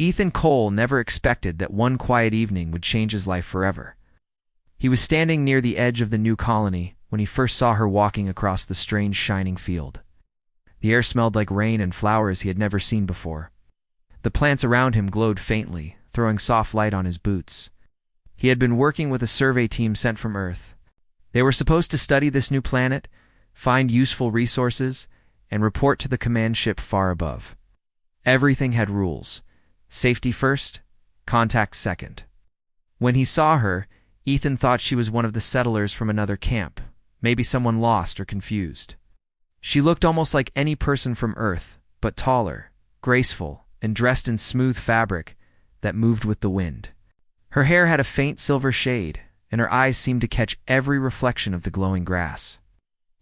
Ethan Cole never expected that one quiet evening would change his life forever. He was standing near the edge of the new colony when he first saw her walking across the strange shining field. The air smelled like rain and flowers he had never seen before. The plants around him glowed faintly, throwing soft light on his boots. He had been working with a survey team sent from Earth. They were supposed to study this new planet, find useful resources, and report to the command ship far above. Everything had rules. Safety first, contact second. When he saw her, Ethan thought she was one of the settlers from another camp, maybe someone lost or confused. She looked almost like any person from Earth, but taller, graceful, and dressed in smooth fabric that moved with the wind. Her hair had a faint silver shade, and her eyes seemed to catch every reflection of the glowing grass.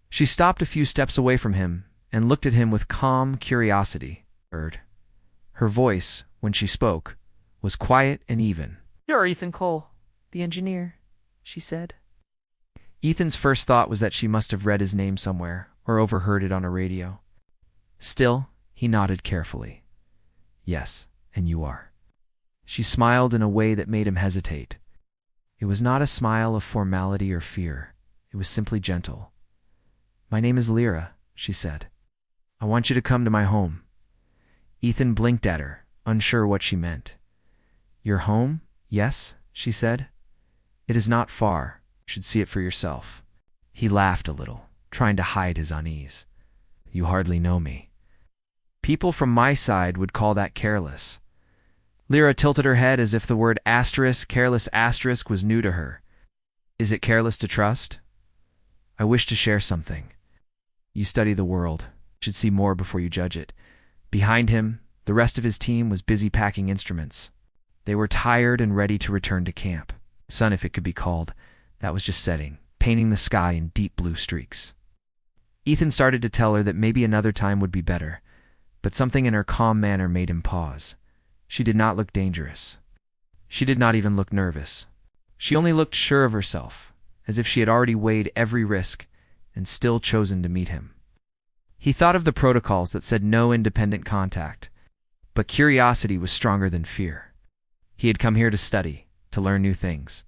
She stopped a few steps away from him and looked at him with calm curiosity. Her voice, when she spoke, was quiet and even. "You're Ethan Cole, the engineer," she said. Ethan's first thought was that she must have read his name somewhere or overheard it on a radio. Still, he nodded carefully. "Yes, and you are." She smiled in a way that made him hesitate. It was not a smile of formality or fear. It was simply gentle. "My name is Lyra," she said. "I want you to come to my home." Ethan blinked at her, unsure what she meant. "Your home? Yes," she said. "It is not far. You should see it for yourself." He laughed a little, trying to hide his unease. "You hardly know me." "People from my side would call that careless." Lyra tilted her head as if the word careless asterisk was new to her. "Is it careless to trust?" "I wish to share something. You study the world. You should see more before you judge it." Behind him, the rest of his team was busy packing instruments. They were tired and ready to return to camp. The sun, if it could be called, that was just setting, painting the sky in deep blue streaks. Ethan started to tell her that maybe another time would be better, but something in her calm manner made him pause. She did not look dangerous. She did not even look nervous. She only looked sure of herself, as if she had already weighed every risk and still chosen to meet him. He thought of the protocols that said no independent contact, but curiosity was stronger than fear. He had come here to study, to learn new things,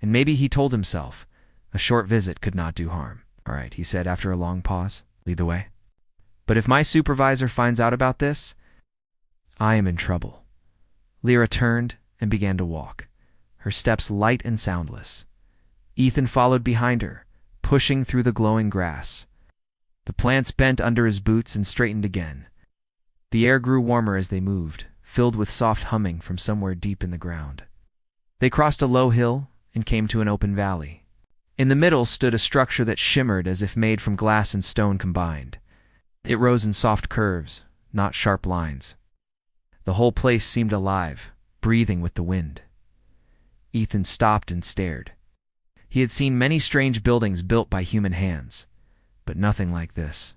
and maybe he told himself a short visit could not do harm. "All right," he said after a long pause, "lead the way. But if my supervisor finds out about this, I am in trouble." Lyra turned and began to walk, her steps light and soundless. Ethan followed behind her, pushing through the glowing grass. The plants bent under his boots and straightened again. The air grew warmer as they moved, filled with soft humming from somewhere deep in the ground. They crossed a low hill and came to an open valley. In the middle stood a structure that shimmered as if made from glass and stone combined. It rose in soft curves, not sharp lines. The whole place seemed alive, breathing with the wind. Ethan stopped and stared. He had seen many strange buildings built by human hands, but nothing like this.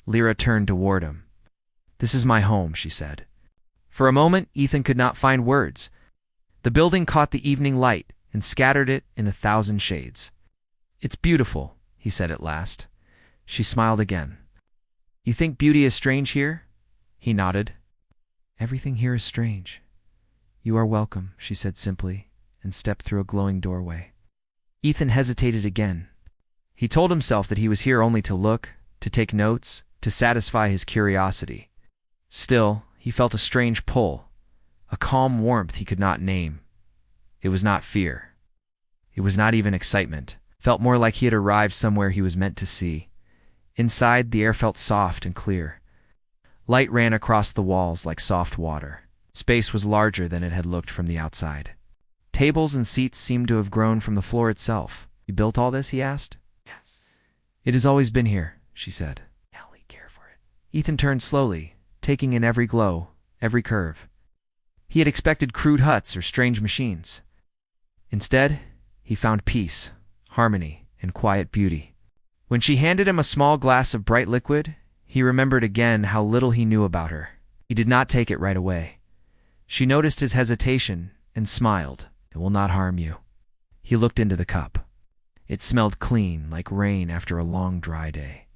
Lyra turned toward him. "This is my home," she said. For a moment, Ethan could not find words. The building caught the evening light and scattered it in 1,000 shades. "It's beautiful," he said at last. She smiled again. "You think beauty is strange here?" He nodded. "Everything here is strange." "You are welcome," she said simply, and stepped through a glowing doorway. Ethan hesitated again. He told himself that he was here only to look, to take notes, to satisfy his curiosity. Still, he felt a strange pull, a calm warmth he could not name. It was not fear. It was not even excitement. It felt more like he had arrived somewhere he was meant to see. Inside, the air felt soft and clear. Light ran across the walls like soft water. Space was larger than it had looked from the outside. Tables and seats seemed to have grown from the floor itself. "You built all this?" he asked. "Yes." "It has always been here," she said. "Hell, we care for it." Ethan turned slowly, taking in every glow, every curve. He had expected crude huts or strange machines. Instead, he found peace, harmony, and quiet beauty. When she handed him a small glass of bright liquid, he remembered again how little he knew about her. He did not take it right away. She noticed his hesitation and smiled. "It will not harm you." He looked into the cup. It smelled clean, like rain after a long, dry day.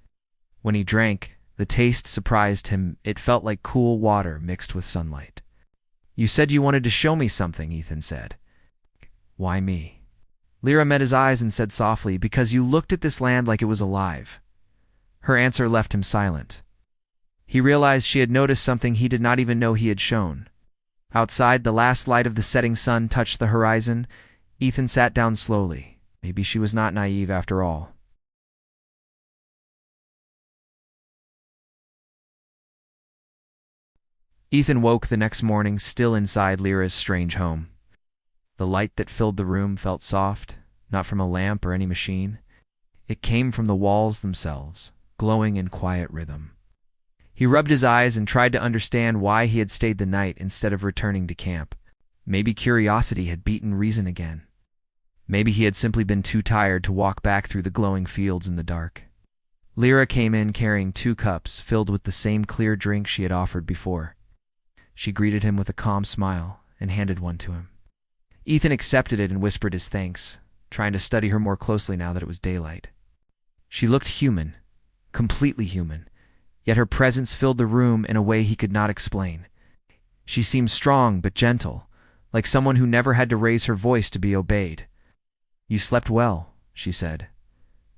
When he drank, the taste surprised him. It felt like cool water mixed with sunlight. You said you wanted to show me something, Ethan said. Why me? Lyra met his eyes and said softly, because you looked at this land like it was alive. Her answer left him silent. He realized she had noticed something he did not even know he had shown. Outside, the last light of the setting sun touched the horizon. Ethan sat down slowly. Maybe she was not naive after all. Ethan woke the next morning still inside Lyra's strange home. The light that filled the room felt soft, not from a lamp or any machine. It came from the walls themselves, glowing in quiet rhythm. He rubbed his eyes and tried to understand why he had stayed the night instead of returning to camp. Maybe curiosity had beaten reason again. Maybe he had simply been too tired to walk back through the glowing fields in the dark. Lyra came in carrying 2 cups filled with the same clear drink she had offered before. She greeted him with a calm smile and handed one to him. Ethan accepted it and whispered his thanks, trying to study her more closely now that it was daylight. She looked human, completely human, yet her presence filled the room in a way he could not explain. She seemed strong but gentle, like someone who never had to raise her voice to be obeyed. You slept well, she said.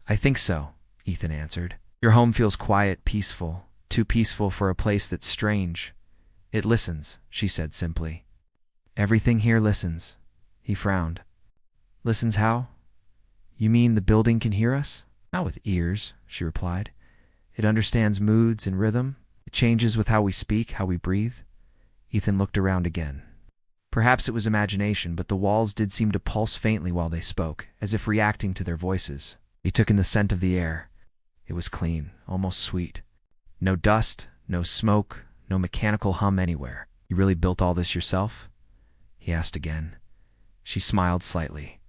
I think so, Ethan answered. Your home feels quiet, peaceful, too peaceful for a place that's strange. It listens, she said simply. Everything here listens. He frowned. Listens how? You mean the building can hear us? Not with ears, she replied. It understands moods and rhythm. It changes with how we speak, how we breathe. Ethan looked around again. Perhaps it was imagination, but the walls did seem to pulse faintly while they spoke, as if reacting to their voices. He took in the scent of the air. It was clean, almost sweet. No dust, no smoke, no mechanical hum anywhere. You really built all this yourself? He asked again. She smiled slightly.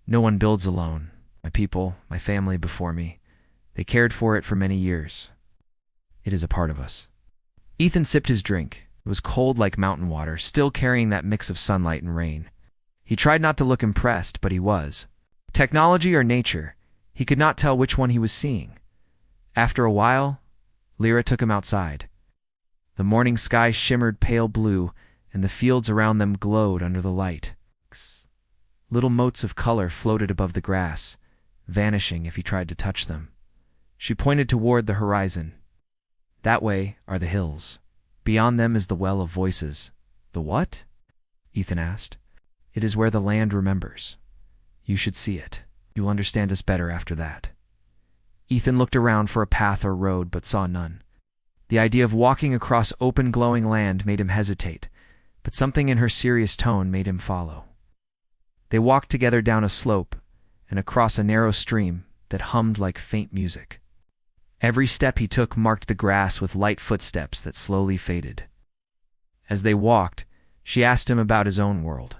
No one builds alone. My people, my family before me. They cared for it for many years. It is a part of us. Ethan sipped his drink. It was cold like mountain water, still carrying that mix of sunlight and rain. He tried not to look impressed, but he was. Technology or nature, he could not tell which one he was seeing. After a while, Lyra took him outside. The morning sky shimmered pale blue, and the fields around them glowed under the light. Little motes of color floated above the grass, vanishing if he tried to touch them. She pointed toward the horizon. That way are the hills. Beyond them is the well of voices. The what? Ethan asked. It is where the land remembers. You should see it. You will understand us better after that. Ethan looked around for a path or road, but saw none. The idea of walking across open glowing land made him hesitate, but something in her serious tone made him follow. They walked together down a slope and across a narrow stream that hummed like faint music. Every step he took marked the grass with light footsteps that slowly faded. As they walked, she asked him about his own world.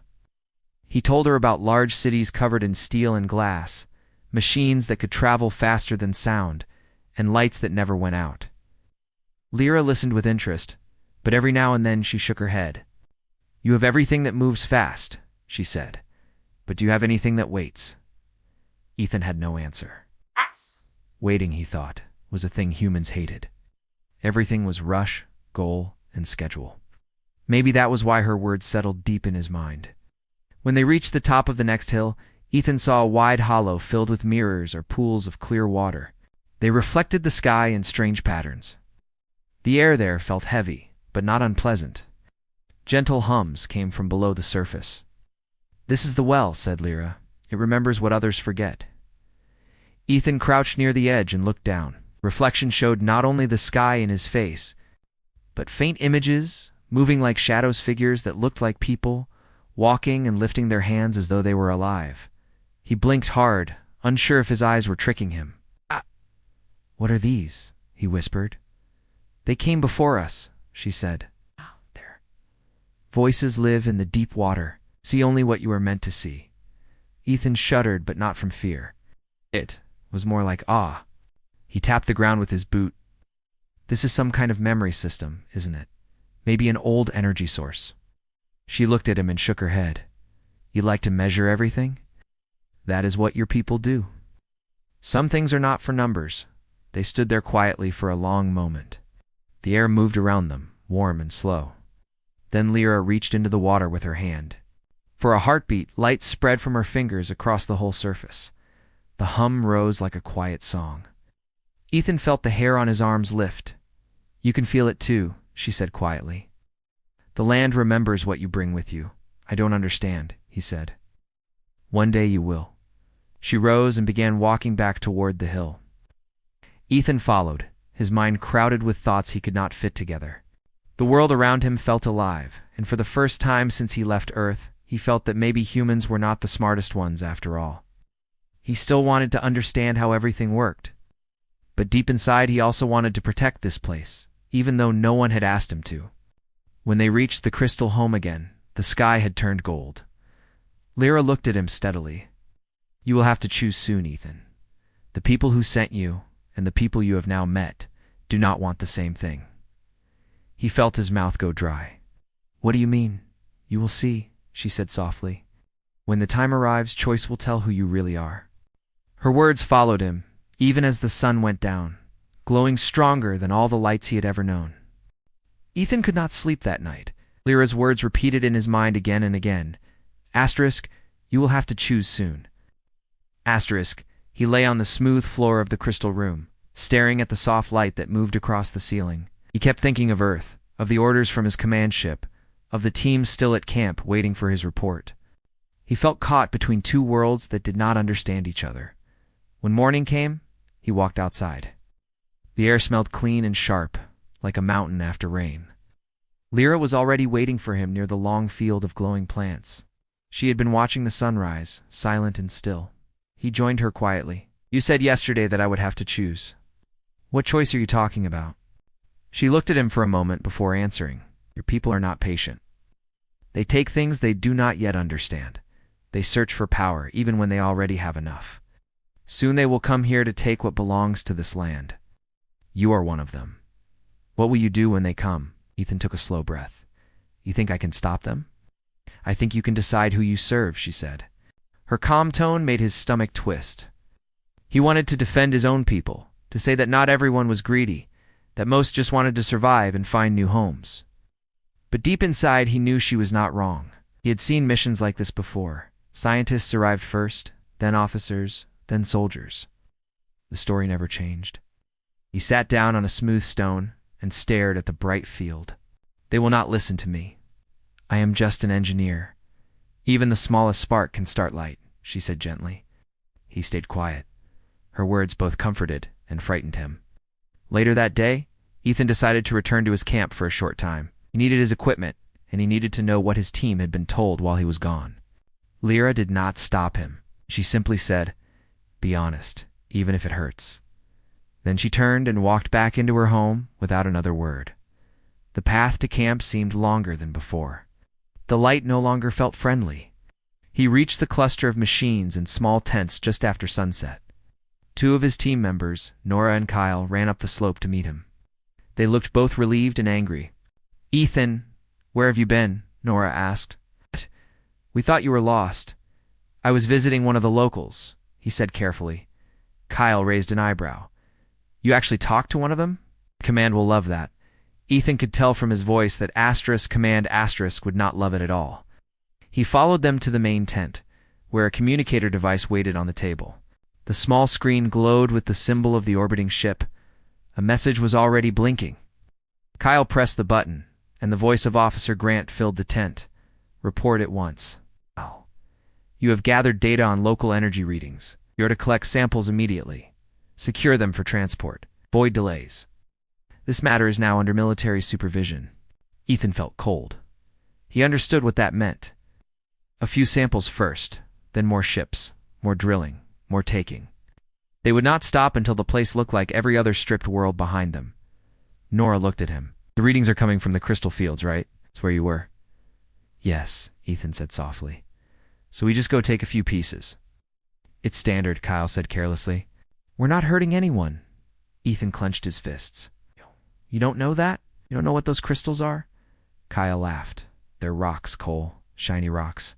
He told her about large cities covered in steel and glass, machines that could travel faster than sound, and lights that never went out. Lyra listened with interest, but every now and then she shook her head. You have everything that moves fast, she said, but do you have anything that waits? Ethan had no answer. Waiting, he thought, was a thing humans hated. Everything was rush, goal, and schedule. Maybe that was why her words settled deep in his mind. When they reached the top of the next hill, Ethan saw a wide hollow filled with mirrors or pools of clear water. They reflected the sky in strange patterns. The air there felt heavy, but not unpleasant. Gentle hums came from below the surface. This is the well, said Lyra. It remembers what others forget. Ethan crouched near the edge and looked down. Reflection showed not only the sky in his face, but faint images, moving like shadows, figures that looked like people, walking and lifting their hands as though they were alive. He blinked hard, unsure if his eyes were tricking him. What are these? He whispered. They came before us, she said. There. Voices live in the deep water. See only what you are meant to see. Ethan shuddered, but not from fear. It was more like awe. He tapped the ground with his boot. This is some kind of memory system, isn't it? Maybe an old energy source. She looked at him and shook her head. You like to measure everything? That is what your people do. Some things are not for numbers. They stood there quietly for a long moment. The air moved around them, warm and slow. Then Lyra reached into the water with her hand. For a heartbeat, light spread from her fingers across the whole surface. The hum rose like a quiet song. Ethan felt the hair on his arms lift. "You can feel it too," she said quietly. "The land remembers what you bring with you." "I don't understand," he said. "One day you will." She rose and began walking back toward the hill. Ethan followed, his mind crowded with thoughts he could not fit together. The world around him felt alive, and for the first time since he left Earth, he felt that maybe humans were not the smartest ones after all. He still wanted to understand how everything worked. But deep inside he also wanted to protect this place, even though no one had asked him to. When they reached the crystal home again, the sky had turned gold. Lyra looked at him steadily. "You will have to choose soon, Ethan. The people who sent you, and the people you have now met, do not want the same thing." He felt his mouth go dry. "What do you mean?" "You will see," she said softly. "When the time arrives, choice will tell who you really are." Her words followed him, even as the sun went down, glowing stronger than all the lights he had ever known. Ethan could not sleep that night. Lyra's words repeated in his mind again and again. Asterisk, "You will have to choose soon." Asterisk, he lay on the smooth floor of the crystal room, staring at the soft light that moved across the ceiling. He kept thinking of Earth, of the orders from his command ship, of the team still at camp waiting for his report. He felt caught between two worlds that did not understand each other. When morning came, he walked outside. The air smelled clean and sharp, like a mountain after rain. Lyra was already waiting for him near the long field of glowing plants. She had been watching the sunrise, silent and still. He joined her quietly. "You said yesterday that I would have to choose. What choice are you talking about?" She looked at him for a moment before answering. "Your people are not patient. They take things they do not yet understand. They search for power even when they already have enough. Soon they will come here to take what belongs to this land. You are one of them. What will you do when they come?" Ethan took a slow breath. "You think I can stop them?" "I think you can decide who you serve," she said. Her calm tone made his stomach twist. He wanted to defend his own people, to say that not everyone was greedy, that most just wanted to survive and find new homes. But deep inside he knew she was not wrong. He had seen missions like this before. Scientists arrived first, then officers, then soldiers. The story never changed. He sat down on a smooth stone and stared at the bright field. "They will not listen to me. I am just an engineer. Even the smallest spark can start light," she said gently. He stayed quiet. Her words both comforted and frightened him. Later that day, Ethan decided to return to his camp for a short time. He needed his equipment, and he needed to know what his team had been told while he was gone. Lyra did not stop him. She simply said, "Be honest, even if it hurts." Then she turned and walked back into her home without another word. The path to camp seemed longer than before. The light no longer felt friendly. He reached the cluster of machines and small tents just after sunset. Two of his team members, Nora and Kyle, ran up the slope to meet him. They looked both relieved and angry. "Ethan, where have you been?" Nora asked. "We thought you were lost." "I was visiting one of the locals," he said carefully. Kyle raised an eyebrow. "You actually talked to one of them?" "Command will love that." Ethan could tell from his voice that Command would not love it at all. He followed them to the main tent, where a communicator device waited on the table. The small screen glowed with the symbol of the orbiting ship. A message was already blinking. Kyle pressed the button, and the voice of Officer Grant filled the tent. "Report at once." "You have gathered data on local energy readings. You are to collect samples immediately. Secure them for transport. Avoid delays. This matter is now under military supervision." Ethan felt cold. He understood what that meant. A few samples first, then more ships, more drilling, more taking. They would not stop until the place looked like every other stripped world behind them. Nora looked at him. "The readings are coming from the crystal fields, right? That's where you were." "Yes," Ethan said softly. "So we just go take a few pieces." "It's standard," Kyle said carelessly. "We're not hurting anyone." Ethan clenched his fists. "You don't know that? You don't know what those crystals are?" Kyle laughed. "They're rocks, Cole. Shiny rocks.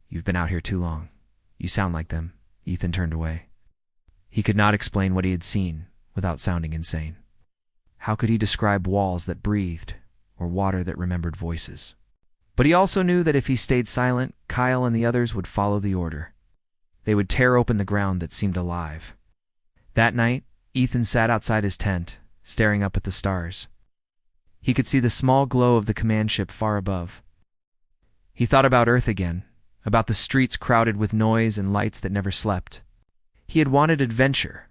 You've been out here too long. You sound like them." Ethan turned away. He could not explain what he had seen without sounding insane. How could he describe walls that breathed, or water that remembered voices. But he also knew that if he stayed silent, Kyle and the others would follow the order. They would tear open the ground that seemed alive. That night, Ethan sat outside his tent, staring up at the stars. He could see the small glow of the command ship far above. He thought about Earth again, about the streets crowded with noise and lights that never slept. He had wanted adventure.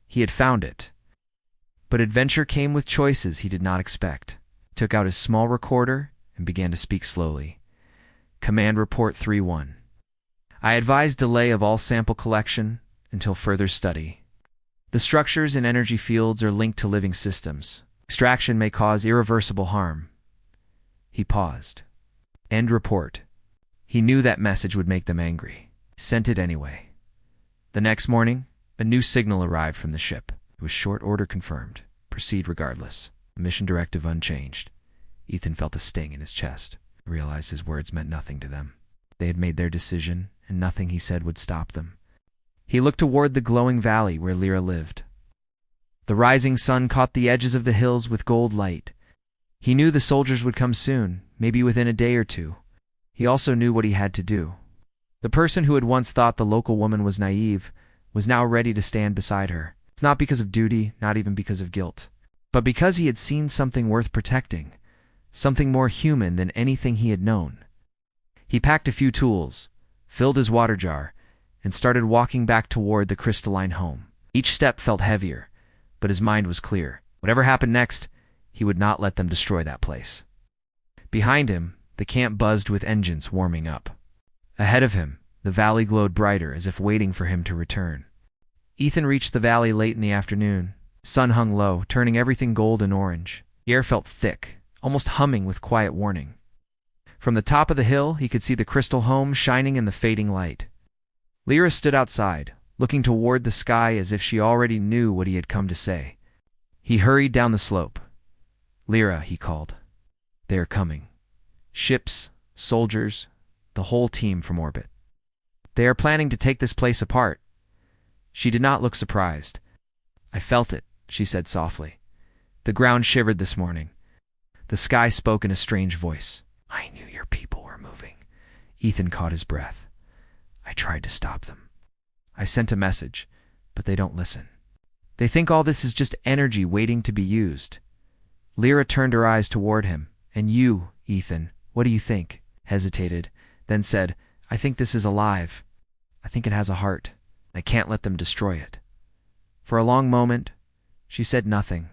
He had found it. But adventure came with choices he did not expect. He took out his small recorder and began to speak slowly. Command Report 3-1. I advise delay of all sample collection until further study. The structures and energy fields are linked to living systems. Extraction may cause irreversible harm. He paused. End report. He knew that message would make them angry. Sent it anyway. The next morning, a new signal arrived from the ship. It was short order confirmed. Proceed regardless. Mission directive unchanged. Ethan felt a sting in his chest. He realized his words meant nothing to them. They had made their decision, and nothing he said would stop them. He looked toward the glowing valley where Lyra lived. The rising sun caught the edges of the hills with gold light. He knew the soldiers would come soon, maybe within a day or two. He also knew what he had to do. The person who had once thought the local woman was naive was now ready to stand beside her. It's not because of duty, not even because of guilt, but because he had seen something worth protecting, something more human than anything he had known. He packed a few tools, filled his water jar, and started walking back toward the crystalline home. Each step felt heavier, but his mind was clear. Whatever happened next, he would not let them destroy that place. Behind him, the camp buzzed with engines warming up. Ahead of him, the valley glowed brighter as if waiting for him to return. Ethan reached the valley late in the afternoon. Sun hung low, turning everything gold and orange. The air felt thick, almost humming with quiet warning. From the top of the hill, he could see the crystal home shining in the fading light. Lyra stood outside, looking toward the sky as if she already knew what he had come to say. He hurried down the slope. Lyra, he called. They are coming. Ships, soldiers, the whole team from orbit. They are planning to take this place apart. She did not look surprised. I felt it, she said softly. The ground shivered this morning. The sky spoke in a strange voice. I knew your people were moving. Ethan caught his breath. I tried to stop them. I sent a message, but they don't listen. They think all this is just energy waiting to be used. Lyra turned her eyes toward him. And you, Ethan, what do you think? Hesitated, then said, I think this is alive. I think it has a heart. I can't let them destroy it. For a long moment, she said nothing.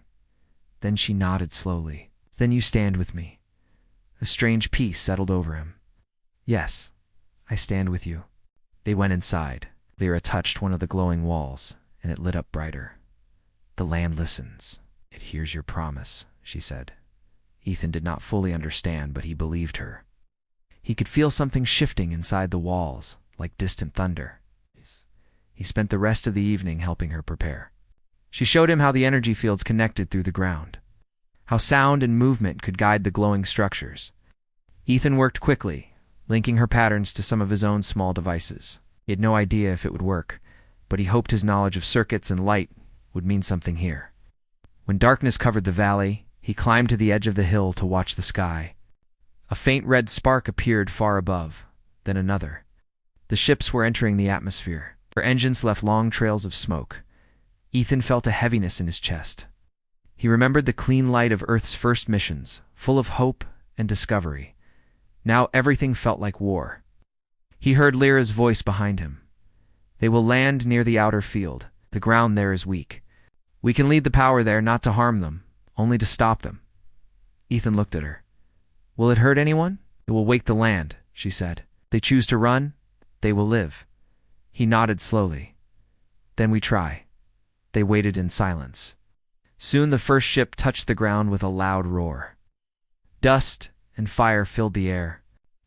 Then she nodded slowly. Then you stand with me. A strange peace settled over him. Yes, I stand with you. They went inside. Lyra touched one of the glowing walls, and it lit up brighter. The land listens. It hears your promise, she said. Ethan did not fully understand, but he believed her. He could feel something shifting inside the walls, like distant thunder. He spent the rest of the evening helping her prepare. She showed him how the energy fields connected through the ground, how sound and movement could guide the glowing structures. Ethan worked quickly, linking her patterns to some of his own small devices. He had no idea if it would work, but he hoped his knowledge of circuits and light would mean something here. When darkness covered the valley, he climbed to the edge of the hill to watch the sky. A faint red spark appeared far above, then another. The ships were entering the atmosphere. Her engines left long trails of smoke. Ethan felt a heaviness in his chest. He remembered the clean light of Earth's first missions, full of hope and discovery. Now everything felt like war. He heard Lyra's voice behind him. They will land near the outer field. The ground there is weak. We can lead the power there not to harm them, only to stop them. Ethan looked at her. Will it hurt anyone? It will wake the land, she said. If they choose to run, they will live. He nodded slowly. Then we try. They waited in silence. Soon the first ship touched the ground with a loud roar. Dust and fire filled the air.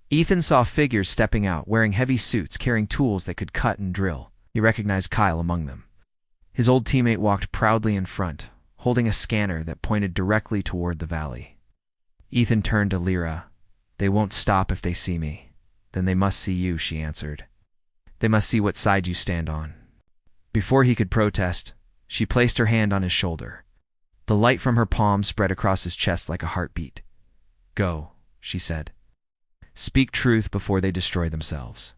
Ethan saw figures stepping out, wearing heavy suits, carrying tools that could cut and drill. He recognized Kyle among them. His old teammate walked proudly in front, holding a scanner that pointed directly toward the valley. Ethan turned to Lyra. They won't stop if they see me. Then they must see you, she answered. They must see what side you stand on. Before he could protest, she placed her hand on his shoulder. The light from her palm spread across his chest like a heartbeat. Go, she said. Speak truth before they destroy themselves.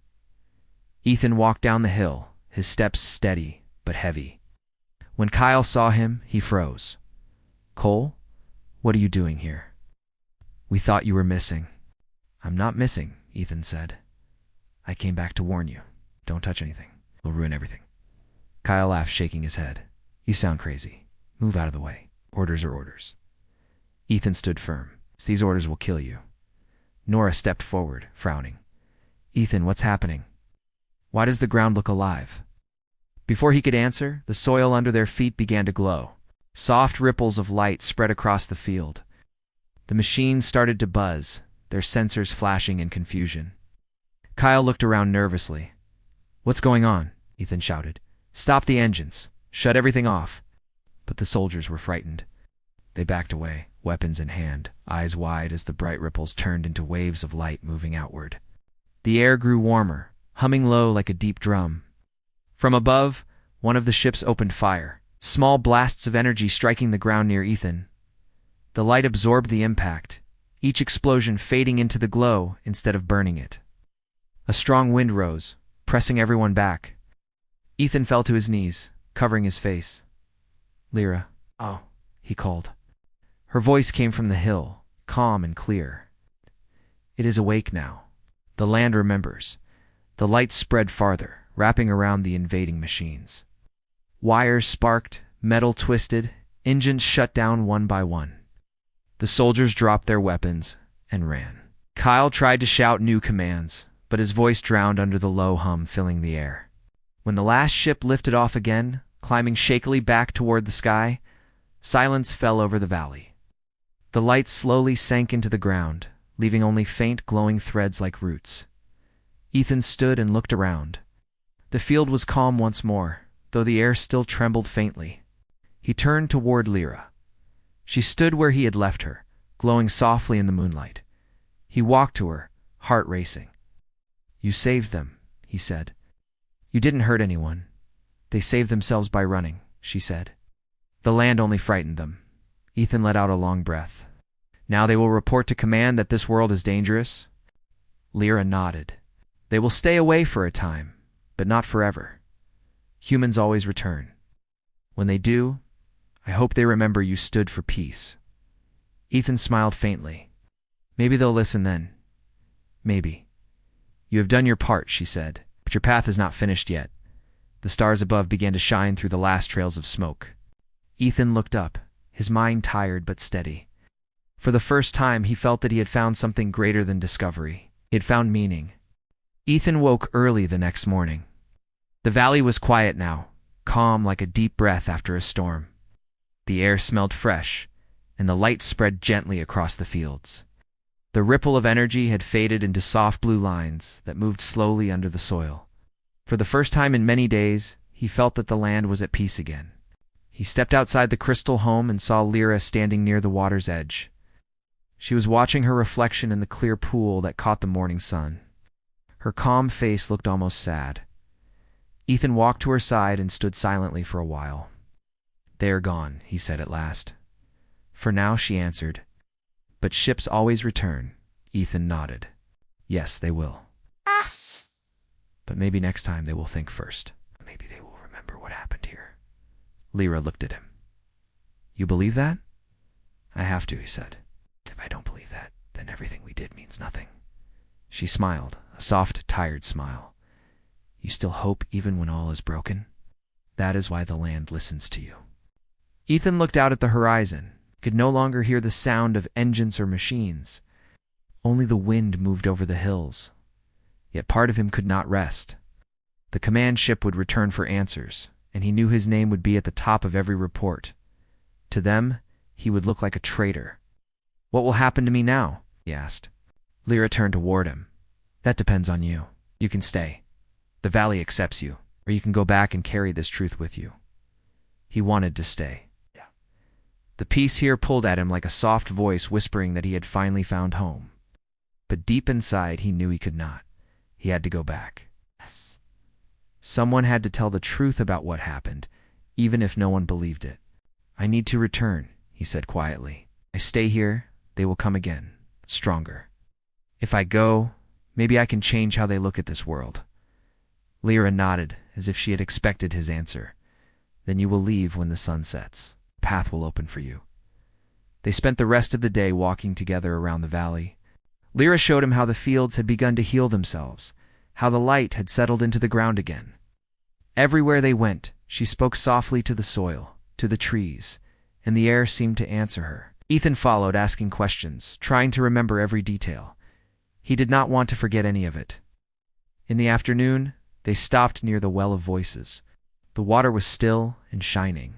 Ethan walked down the hill, his steps steady but heavy. When Kyle saw him, he froze. Cole, what are you doing here? We thought you were missing. I'm not missing, Ethan said. I came back to warn you. Don't touch anything. It'll ruin everything. Kyle laughed, shaking his head. You sound crazy. Move out of the way. Orders are orders. Ethan stood firm. These orders will kill you. Nora stepped forward, frowning. Ethan, what's happening? Why does the ground look alive? Before he could answer, the soil under their feet began to glow. Soft ripples of light spread across the field. The machines started to buzz, their sensors flashing in confusion. Kyle looked around nervously. What's going on? Ethan shouted. Stop the engines. Shut everything off. But the soldiers were frightened. They backed away, weapons in hand, eyes wide as the bright ripples turned into waves of light moving outward. The air grew warmer, humming low like a deep drum. From above, one of the ships opened fire, small blasts of energy striking the ground near Ethan. The light absorbed the impact, each explosion fading into the glow instead of burning it. A strong wind rose, pressing everyone back. Ethan fell to his knees, covering his face. Lyra, oh, he called. Her voice came from the hill, calm and clear. It is awake now. The land remembers. The light spread farther, wrapping around the invading machines. Wires sparked, metal twisted, engines shut down one by one. The soldiers dropped their weapons and ran. Kyle tried to shout new commands, but his voice drowned under the low hum filling the air. When the last ship lifted off again, climbing shakily back toward the sky, silence fell over the valley. The light slowly sank into the ground, leaving only faint glowing threads like roots. Ethan stood and looked around. The field was calm once more, though the air still trembled faintly. He turned toward Lyra. She stood where he had left her, glowing softly in the moonlight. He walked to her, heart racing. You saved them, he said. You didn't hurt anyone. They saved themselves by running, she said. The land only frightened them. Ethan let out a long breath. Now they will report to command that this world is dangerous? Lyra nodded. They will stay away for a time, but not forever. Humans always return. When they do, I hope they remember you stood for peace. Ethan smiled faintly. Maybe they'll listen then. Maybe. You have done your part, she said, but your path is not finished yet. The stars above began to shine through the last trails of smoke. Ethan looked up, his mind tired but steady. For the first time, he felt that he had found something greater than discovery. He had found meaning. Ethan woke early the next morning. The valley was quiet now, calm like a deep breath after a storm. The air smelled fresh, and the light spread gently across the fields. The ripple of energy had faded into soft blue lines that moved slowly under the soil. For the first time in many days, he felt that the land was at peace again. He stepped outside the crystal home and saw Lyra standing near the water's edge. She was watching her reflection in the clear pool that caught the morning sun. Her calm face looked almost sad. Ethan walked to her side and stood silently for a while. They are gone, he said at last. For now, she answered. But ships always return. Ethan nodded. Yes, they will. But maybe next time they will think first. Maybe they will remember what happened here. Lyra looked at him. You believe that? I have to, he said. If I don't believe that, then everything we did means nothing. She smiled, a soft, tired smile. You still hope even when all is broken? That is why the land listens to you. Ethan looked out at the horizon, could no longer hear the sound of engines or machines. Only the wind moved over the hills. Yet part of him could not rest. The command ship would return for answers, and he knew his name would be at the top of every report. To them, he would look like a traitor. What will happen to me now? He asked. Lyra turned toward him. That depends on you. You can stay. The valley accepts you, or you can go back and carry this truth with you. He wanted to stay. The peace here pulled at him like a soft voice whispering that he had finally found home. But deep inside, he knew he could not. He had to go back. Yes. Someone had to tell the truth about what happened, even if no one believed it. I need to return, he said quietly. I stay here, they will come again. stronger. If I go, maybe I can change how they look at this world. Lyra nodded, as if she had expected his answer. Then you will leave when the sun sets. The path will open for you. They spent the rest of the day walking together around the valley. Lyra showed him how the fields had begun to heal themselves, how the light had settled into the ground again. Everywhere they went, she spoke softly to the soil, to the trees, and the air seemed to answer her. Ethan followed, asking questions, trying to remember every detail. He did not want to forget any of it. In the afternoon, they stopped near the Well of Voices. The water was still and shining.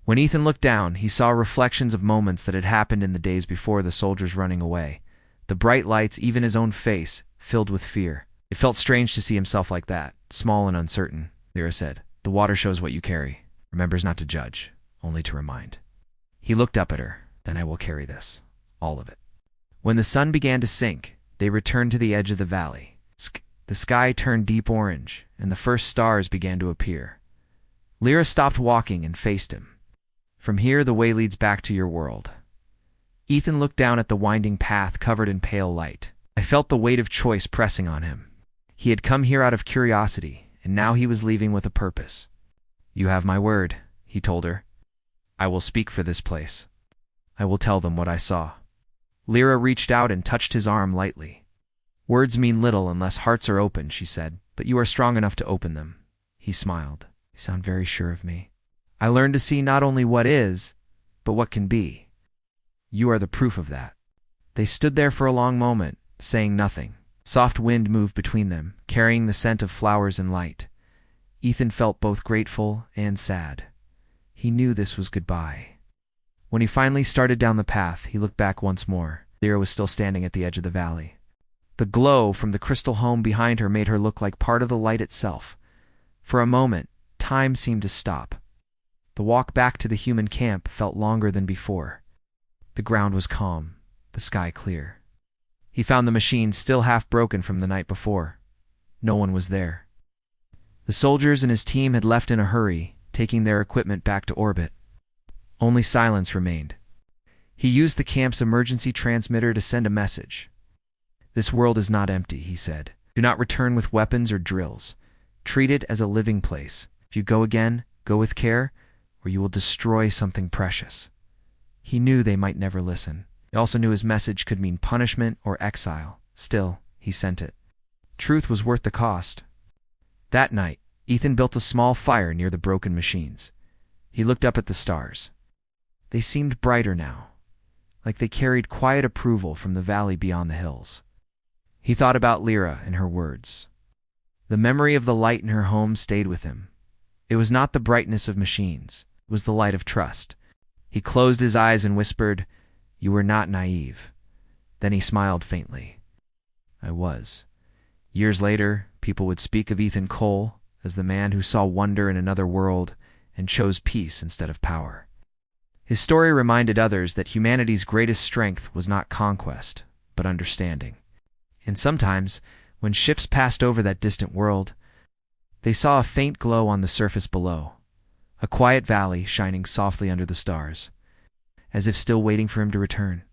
When Ethan looked down, he saw reflections of moments that had happened in the days before, the soldiers running away. The bright lights, even his own face, filled with fear. It felt strange to see himself like that, small and uncertain. Lyra said, "The water shows what you carry. Remembers not to judge, only to remind." He looked up at her. "Then I will carry this, all of it." When the sun began to sink, they returned to the edge of the valley. The sky turned deep orange, and the first stars began to appear. Lyra stopped walking and faced him. "From here, the way leads back to your world." Ethan looked down at the winding path covered in pale light. I felt the weight of choice pressing on him. He had come here out of curiosity, and now he was leaving with a purpose. "You have my word," he told her. "I will speak for this place. I will tell them what I saw." Lyra reached out and touched his arm lightly. "Words mean little unless hearts are open," she said, "but you are strong enough to open them." He smiled. "You sound very sure of me. I learned to see not only what is, but what can be. You are the proof of that." They stood there for a long moment, saying nothing. Soft wind moved between them, carrying the scent of flowers and light. Ethan felt both grateful and sad. He knew this was goodbye. When he finally started down the path, he looked back once more. Lyra was still standing at the edge of the valley. The glow from the crystal home behind her made her look like part of the light itself. For a moment, time seemed to stop. The walk back to the human camp felt longer than before. The ground was calm, the sky clear. He found the machine still half broken from the night before. No one was there. The soldiers and his team had left in a hurry, taking their equipment back to orbit. Only silence remained. He used the camp's emergency transmitter to send a message. "This world is not empty," he said. "Do not return with weapons or drills. Treat it as a living place. If you go again, go with care, or you will destroy something precious." He knew they might never listen. He also knew his message could mean punishment or exile. Still, he sent it. Truth was worth the cost. That night, Ethan built a small fire near the broken machines. He looked up at the stars. They seemed brighter now, like they carried quiet approval from the valley beyond the hills. He thought about Lyra and her words. The memory of the light in her home stayed with him. It was not the brightness of machines. It was the light of trust. He closed his eyes and whispered, "You were not naive." Then he smiled faintly. "I was." Years later, people would speak of Ethan Cole as the man who saw wonder in another world and chose peace instead of power. His story reminded others that humanity's greatest strength was not conquest, but understanding. And sometimes, when ships passed over that distant world, they saw a faint glow on the surface below, a quiet valley shining softly under the stars, as if still waiting for him to return.